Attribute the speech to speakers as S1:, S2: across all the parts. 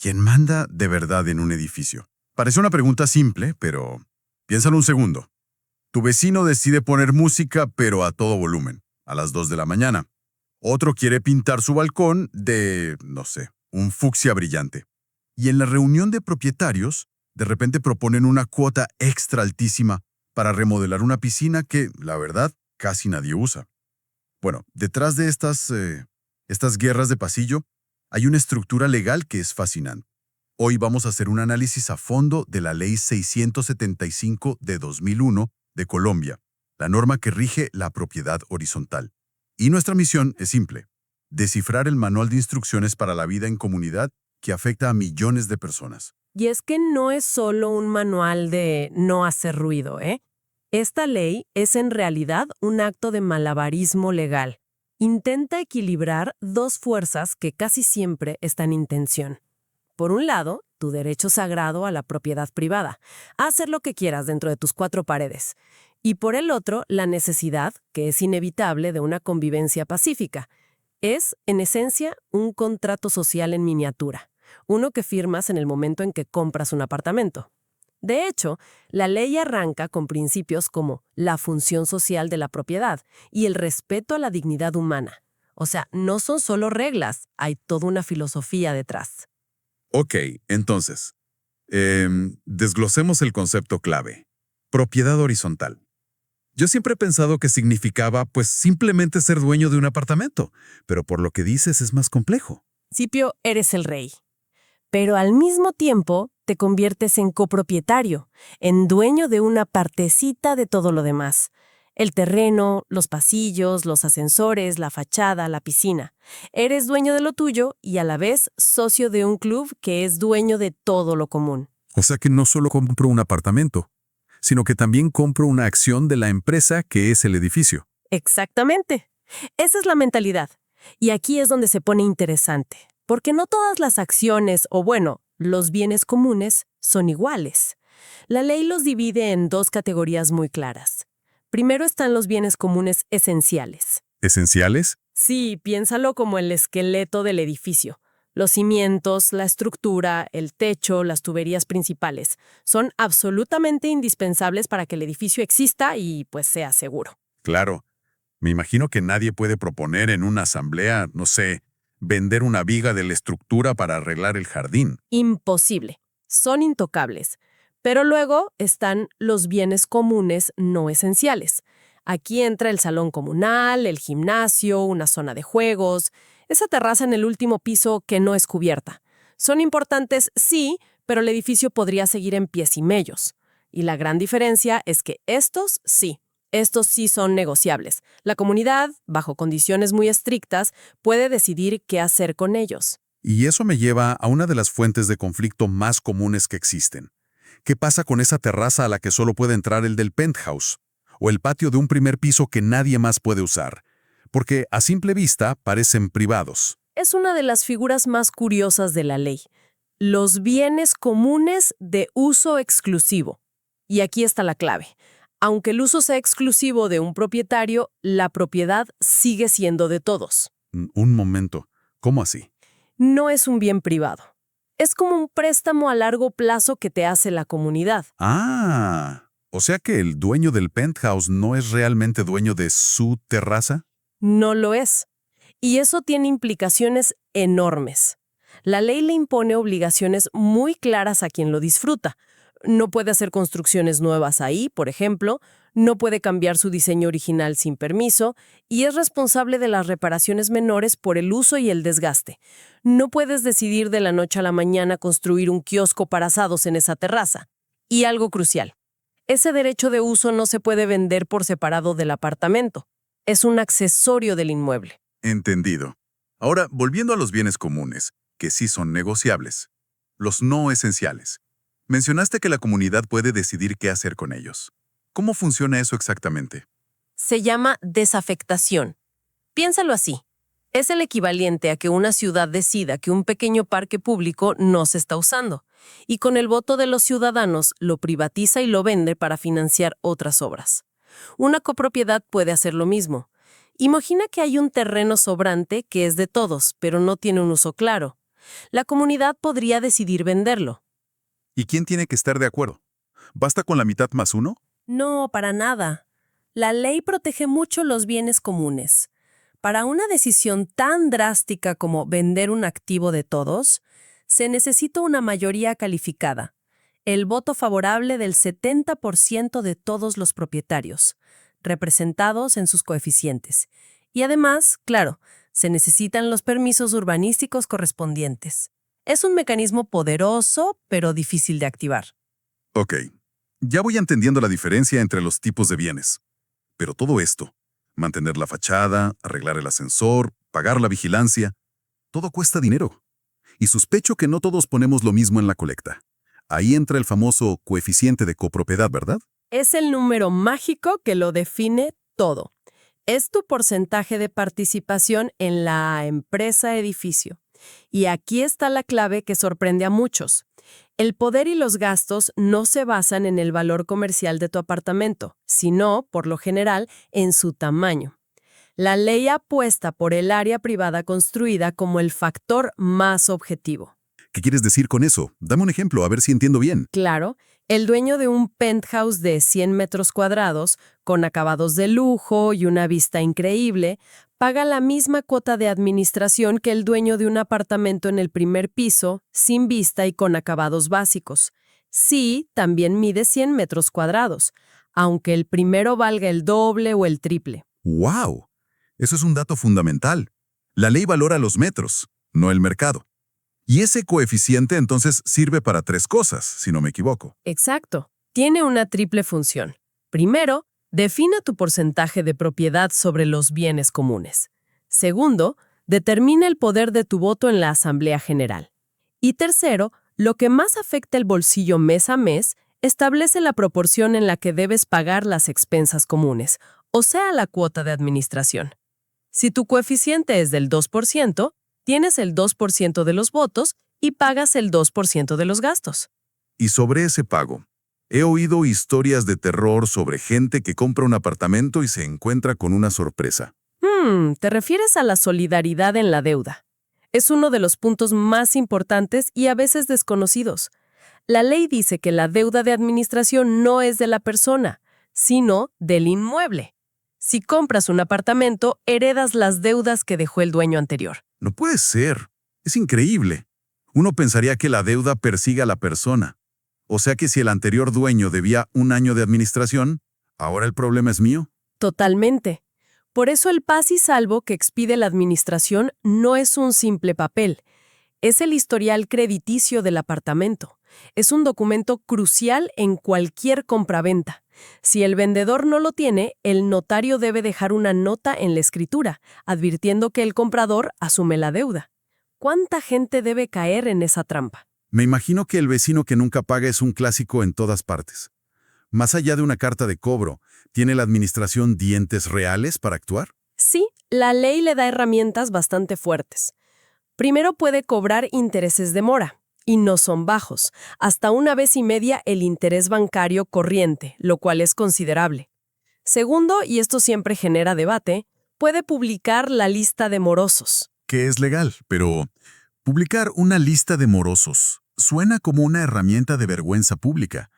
S1: ¿Quién manda de verdad en un edificio? Parece una pregunta simple, pero piénsalo un segundo. Tu vecino decide poner música, pero a todo volumen, a las 2 de la mañana. Otro quiere pintar su balcón de, no sé, un fucsia brillante. Y en la reunión de propietarios, de repente proponen una cuota extra altísima para remodelar una piscina que, la verdad, casi nadie usa. Bueno, detrás de estas guerras de pasillo, hay una estructura legal que es fascinante. Hoy vamos a hacer un análisis a fondo de la Ley 675 de 2001 de Colombia, la norma que rige la propiedad horizontal. Y nuestra misión es simple: descifrar el manual de instrucciones para la vida en comunidad que afecta a millones de personas.
S2: Y es que no es solo un manual de no hacer ruido, ¿eh? Esta ley es en realidad un acto de malabarismo legal. Intenta equilibrar dos fuerzas que casi siempre están en tensión. Por un lado, tu derecho sagrado a la propiedad privada, a hacer lo que quieras dentro de tus cuatro paredes. Y por el otro, la necesidad, que es inevitable, de una convivencia pacífica. Es, en esencia, un contrato social en miniatura, uno que firmas en el momento en que compras un apartamento. De hecho, la ley arranca con principios como la función social de la propiedad y el respeto a la dignidad humana. O sea, no son solo reglas, hay toda una filosofía detrás.
S3: Ok, entonces, desglosemos el concepto clave. Propiedad horizontal. Yo siempre he pensado que significaba, pues, simplemente ser dueño de un apartamento, pero por lo que dices es más complejo.
S2: Principio, eres el rey. Pero al mismo tiempo te conviertes en copropietario, en dueño de una partecita de todo lo demás. El terreno, los pasillos, los ascensores, la fachada, la piscina. Eres dueño de lo tuyo y a la vez socio de un club que es dueño de todo lo común.
S3: O sea que no solo compro un apartamento, sino que también compro una acción de la empresa que es el edificio.
S2: Exactamente. Esa es la mentalidad. Y aquí es donde se pone interesante, porque no todas las acciones, o bueno, los bienes comunes, son iguales. La ley los divide en dos categorías muy claras. Primero están los bienes comunes esenciales.
S3: ¿Esenciales?
S2: Sí, piénsalo como el esqueleto del edificio. Los cimientos, la estructura, el techo, las tuberías principales son absolutamente indispensables para que el edificio exista y pues sea seguro.
S3: Claro. Me imagino que nadie puede proponer en una asamblea, no sé, vender una viga de la estructura para arreglar el jardín.
S2: Imposible. Son intocables. Pero luego están los bienes comunes no esenciales. Aquí entra el salón comunal, el gimnasio, una zona de juegos, esa terraza en el último piso que no es cubierta. Son importantes, sí, pero el edificio podría seguir en pies y mellos. Y la gran diferencia es que estos sí son negociables. La comunidad, bajo condiciones muy estrictas, puede decidir qué hacer con ellos.
S3: Y eso me lleva a una de las fuentes de conflicto más comunes que existen. ¿Qué pasa con esa terraza a la que solo puede entrar el del penthouse? ¿O el patio de un primer piso que nadie más puede usar? Porque a simple vista parecen privados.
S2: Es una de las figuras más curiosas de la ley. Los bienes comunes de uso exclusivo. Y aquí está la clave. Aunque el uso sea exclusivo de un propietario, la propiedad sigue siendo de todos.
S3: Un momento, ¿cómo así?
S2: No es un bien privado. Es como un préstamo a largo plazo que te hace la comunidad.
S3: Ah, o sea que el dueño del penthouse no es realmente dueño de su terraza.
S2: No lo es. Y eso tiene implicaciones enormes. La ley le impone obligaciones muy claras a quien lo disfruta. No puede hacer construcciones nuevas ahí, por ejemplo, no puede cambiar su diseño original sin permiso y es responsable de las reparaciones menores por el uso y el desgaste. No puedes decidir de la noche a la mañana construir un kiosco para asados en esa terraza. Y algo crucial, ese derecho de uso no se puede vender por separado del apartamento. Es un accesorio del inmueble.
S1: Entendido. Ahora, volviendo a los bienes comunes, que sí son negociables. Los no esenciales. Mencionaste que la comunidad puede decidir qué hacer con ellos. ¿Cómo funciona eso exactamente?
S2: Se llama desafectación. Piénsalo así. Es el equivalente a que una ciudad decida que un pequeño parque público no se está usando, y con el voto de los ciudadanos lo privatiza y lo vende para financiar otras obras. Una copropiedad puede hacer lo mismo. Imagina que hay un terreno sobrante que es de todos, pero no tiene un uso claro. La comunidad podría decidir venderlo.
S3: ¿Y quién tiene que estar de acuerdo? ¿Basta con la mitad más uno?
S2: No, para nada. La ley protege mucho los bienes comunes. Para una decisión tan drástica como vender un activo de todos, se necesita una mayoría calificada, el voto favorable del 70% de todos los propietarios, representados en sus coeficientes. Y además, claro, se necesitan los permisos urbanísticos correspondientes. Es un mecanismo poderoso, pero difícil de activar.
S3: Ok, ya voy entendiendo la diferencia entre los tipos de bienes. Pero todo esto, mantener la fachada, arreglar el ascensor, pagar la vigilancia, todo cuesta dinero. Y sospecho que no todos ponemos lo mismo en la colecta. Ahí entra el famoso coeficiente de copropiedad, ¿verdad?
S2: Es el número mágico que lo define todo. Es tu porcentaje de participación en la empresa edificio. Y aquí está la clave que sorprende a muchos. El poder y los gastos no se basan en el valor comercial de tu apartamento, sino, por lo general, en su tamaño. La ley apuesta por el área privada construida como el factor más objetivo.
S3: ¿Qué quieres decir con eso? Dame un ejemplo, a ver si entiendo bien.
S2: Claro, el dueño de un penthouse de 100 metros cuadrados, con acabados de lujo y una vista increíble, paga la misma cuota de administración que el dueño de un apartamento en el primer piso, sin vista y con acabados básicos. Sí, también mide 100 metros cuadrados, aunque el primero valga el doble o el triple.
S3: ¡Wow! Eso es un dato fundamental. La ley valora los metros, no el mercado. Y ese coeficiente entonces sirve para tres cosas, si no me equivoco.
S2: Exacto. Tiene una triple función. Primero, define tu porcentaje de propiedad sobre los bienes comunes. Segundo, determina el poder de tu voto en la Asamblea General. Y tercero, lo que más afecta el bolsillo mes a mes, establece la proporción en la que debes pagar las expensas comunes, o sea, la cuota de administración. Si tu coeficiente es del 2%, tienes el 2% de los votos y pagas el 2% de los gastos.
S3: Y sobre ese pago, he oído historias de terror sobre gente que compra un apartamento y se encuentra con una sorpresa.
S2: ¿Te refieres a la solidaridad en la deuda? Es uno de los puntos más importantes y a veces desconocidos. La ley dice que la deuda de administración no es de la persona, sino del inmueble. Si compras un apartamento, heredas las deudas que dejó el dueño anterior.
S3: No puede ser. Es increíble. Uno pensaría que la deuda persigue a la persona. O sea que si el anterior dueño debía un año de administración, ¿ahora el problema es mío?
S2: Totalmente. Por eso el paz y salvo que expide la administración no es un simple papel. Es el historial crediticio del apartamento. Es un documento crucial en cualquier compraventa. Si el vendedor no lo tiene, el notario debe dejar una nota en la escritura, advirtiendo que el comprador asume la deuda. ¿Cuánta gente debe caer en esa trampa?
S3: Me imagino que el vecino que nunca paga es un clásico en todas partes. Más allá de una carta de cobro, ¿tiene la administración dientes reales para actuar?
S2: Sí, la ley le da herramientas bastante fuertes. Primero puede cobrar intereses de mora, y no son bajos, hasta 1,5 veces el interés bancario corriente, lo cual es considerable. Segundo, y esto siempre genera debate, puede publicar la lista de morosos.
S3: Que es legal, pero publicar una lista de morosos suena como una herramienta de vergüenza pública.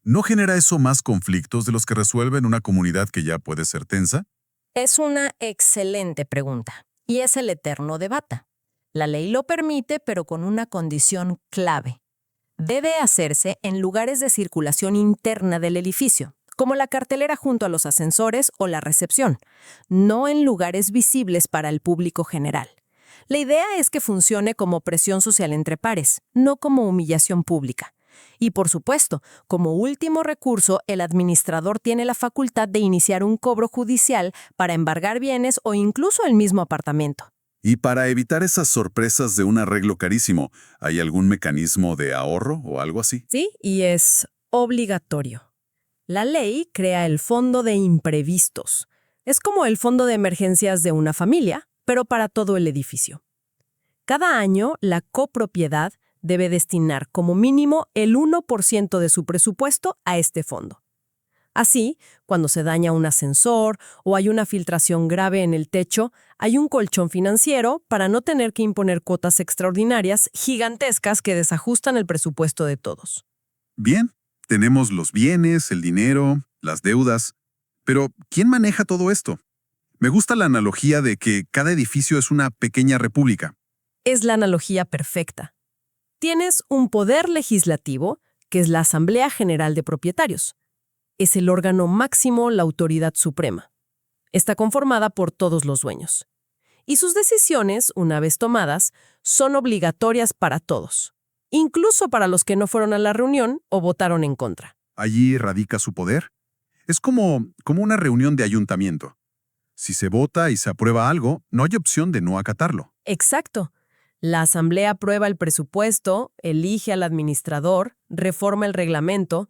S3: ¿No genera eso más conflictos de los que resuelve en una comunidad que ya puede ser tensa?
S4: Es una excelente pregunta, y es el eterno debate. La ley lo permite, pero con una condición clave. Debe hacerse en lugares de circulación interna del edificio, como la cartelera junto a los ascensores o la recepción, no en lugares visibles para el público general. La idea es que funcione como presión social entre pares, no como humillación pública. Y por supuesto, como último recurso, el administrador tiene la facultad de iniciar un cobro judicial para embargar bienes o incluso el mismo apartamento.
S3: Y para evitar esas sorpresas de un arreglo carísimo, ¿hay algún mecanismo de ahorro o algo así?
S2: Sí, y es obligatorio. La ley crea el fondo de imprevistos. Es como el fondo de emergencias de una familia, pero para todo el edificio. Cada año, la copropiedad debe destinar como mínimo el 1% de su presupuesto a este fondo. Así, cuando se daña un ascensor o hay una filtración grave en el techo, hay un colchón financiero para no tener que imponer cuotas extraordinarias gigantescas que desajustan el presupuesto de todos.
S1: Bien, tenemos los bienes, el dinero, las deudas. Pero, ¿quién maneja todo esto? Me gusta la analogía de que cada edificio es una pequeña república.
S2: Es la analogía perfecta. Tienes un poder legislativo, que es la Asamblea General de Propietarios. Es el órgano máximo, la autoridad suprema. Está conformada por todos los dueños. Y sus decisiones, una vez tomadas, son obligatorias para todos, incluso para los que no fueron a la reunión o votaron en contra.
S1: Allí radica su poder. Es como una reunión de ayuntamiento. Si se vota y se aprueba algo, no hay opción de no acatarlo.
S2: Exacto. La Asamblea aprueba el presupuesto, elige al administrador, reforma el reglamento,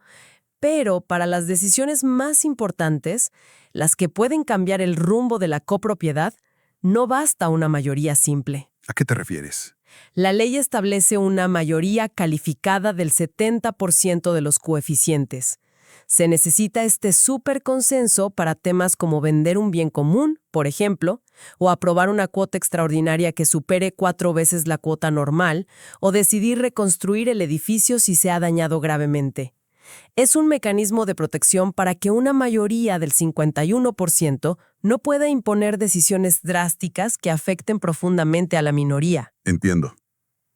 S2: pero para las decisiones más importantes, las que pueden cambiar el rumbo de la copropiedad, no basta una mayoría simple.
S1: ¿A qué te refieres?
S2: La ley establece una mayoría calificada del 70% de los coeficientes. Se necesita este superconsenso para temas como vender un bien común, por ejemplo, o aprobar una cuota extraordinaria que supere 4 veces la cuota normal, o decidir reconstruir el edificio si se ha dañado gravemente. Es un mecanismo de protección para que una mayoría del 51% no pueda imponer decisiones drásticas que afecten profundamente a la minoría.
S1: Entiendo.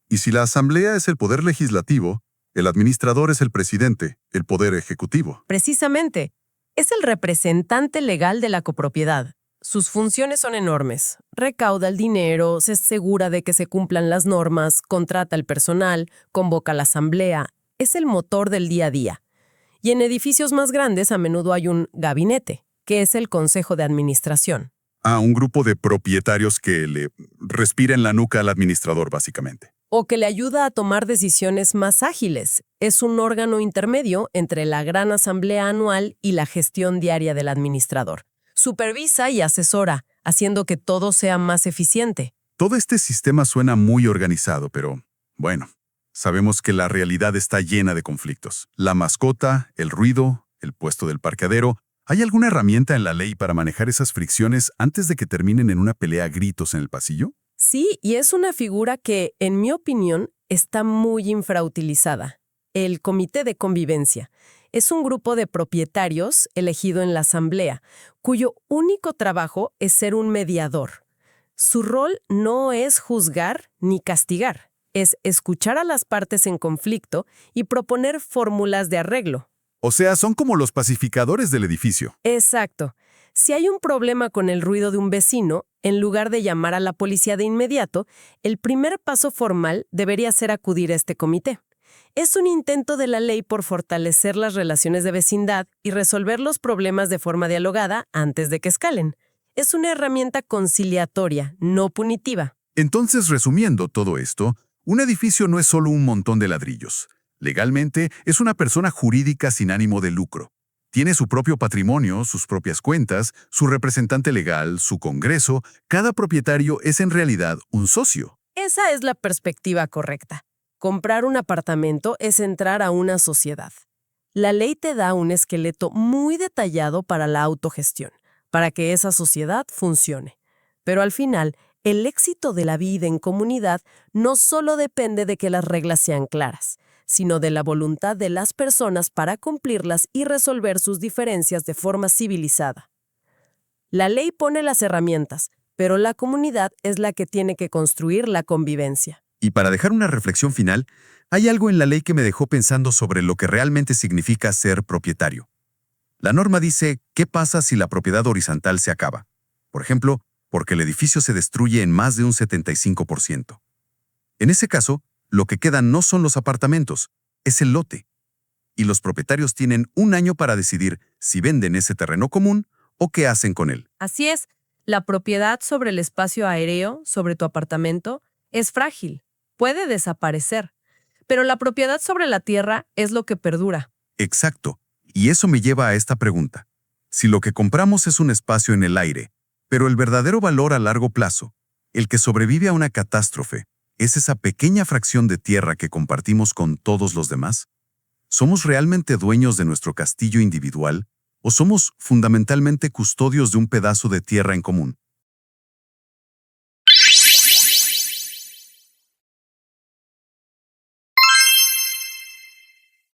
S1: Y si la Asamblea es el poder legislativo, el administrador es el presidente, el poder ejecutivo.
S2: Precisamente, es el representante legal de la copropiedad. Sus funciones son enormes. Recauda el dinero, se asegura de que se cumplan las normas, contrata el personal, convoca la asamblea. Es el motor del día a día. Y en edificios más grandes a menudo hay un gabinete, que es el consejo de administración.
S1: Un grupo de propietarios que le respira en la nuca al administrador, básicamente.
S2: O que le ayuda a tomar decisiones más ágiles. Es un órgano intermedio entre la gran asamblea anual y la gestión diaria del administrador. Supervisa y asesora, haciendo que todo sea más eficiente.
S1: Todo este sistema suena muy organizado, pero, bueno, sabemos que la realidad está llena de conflictos. La mascota, el ruido, el puesto del parqueadero. ¿Hay alguna herramienta en la ley para manejar esas fricciones antes de que terminen en una pelea a gritos en el pasillo?
S2: Sí, y es una figura que, en mi opinión, está muy infrautilizada. El Comité de Convivencia. Es un grupo de propietarios elegido en la asamblea, cuyo único trabajo es ser un mediador. Su rol no es juzgar ni castigar, es escuchar a las partes en conflicto y proponer fórmulas de arreglo.
S1: O sea, son como los pacificadores del edificio.
S2: Exacto. Si hay un problema con el ruido de un vecino, en lugar de llamar a la policía de inmediato, el primer paso formal debería ser acudir a este comité. Es un intento de la ley por fortalecer las relaciones de vecindad y resolver los problemas de forma dialogada antes de que escalen. Es una herramienta conciliatoria, no punitiva.
S1: Entonces, resumiendo todo esto, un edificio no es solo un montón de ladrillos. Legalmente, es una persona jurídica sin ánimo de lucro. Tiene su propio patrimonio, sus propias cuentas, su representante legal, su congreso. Cada propietario es en realidad un socio.
S2: Esa es la perspectiva correcta. Comprar un apartamento es entrar a una sociedad. La ley te da un esqueleto muy detallado para la autogestión, para que esa sociedad funcione. Pero al final, el éxito de la vida en comunidad no solo depende de que las reglas sean claras, sino de la voluntad de las personas para cumplirlas y resolver sus diferencias de forma civilizada. La ley pone las herramientas, pero la comunidad es la que tiene que construir la convivencia.
S5: Y para dejar una reflexión final, hay algo en la ley que me dejó pensando sobre lo que realmente significa ser propietario. La norma dice, ¿qué pasa si la propiedad horizontal se acaba? Por ejemplo, porque el edificio se destruye en más de un 75%. En ese caso, lo que queda no son los apartamentos, es el lote. Y los propietarios tienen un año para decidir si venden ese terreno común o qué hacen con él.
S2: Así es, la propiedad sobre el espacio aéreo, sobre tu apartamento, es frágil, puede desaparecer. Pero la propiedad sobre la tierra es lo que perdura.
S1: Exacto. Y eso me lleva a esta pregunta. Si lo que compramos es un espacio en el aire, pero el verdadero valor a largo plazo, el que sobrevive a una catástrofe, ¿es esa pequeña fracción de tierra que compartimos con todos los demás? ¿Somos realmente dueños de nuestro castillo individual
S5: ¿O somos fundamentalmente custodios de un pedazo de tierra en común?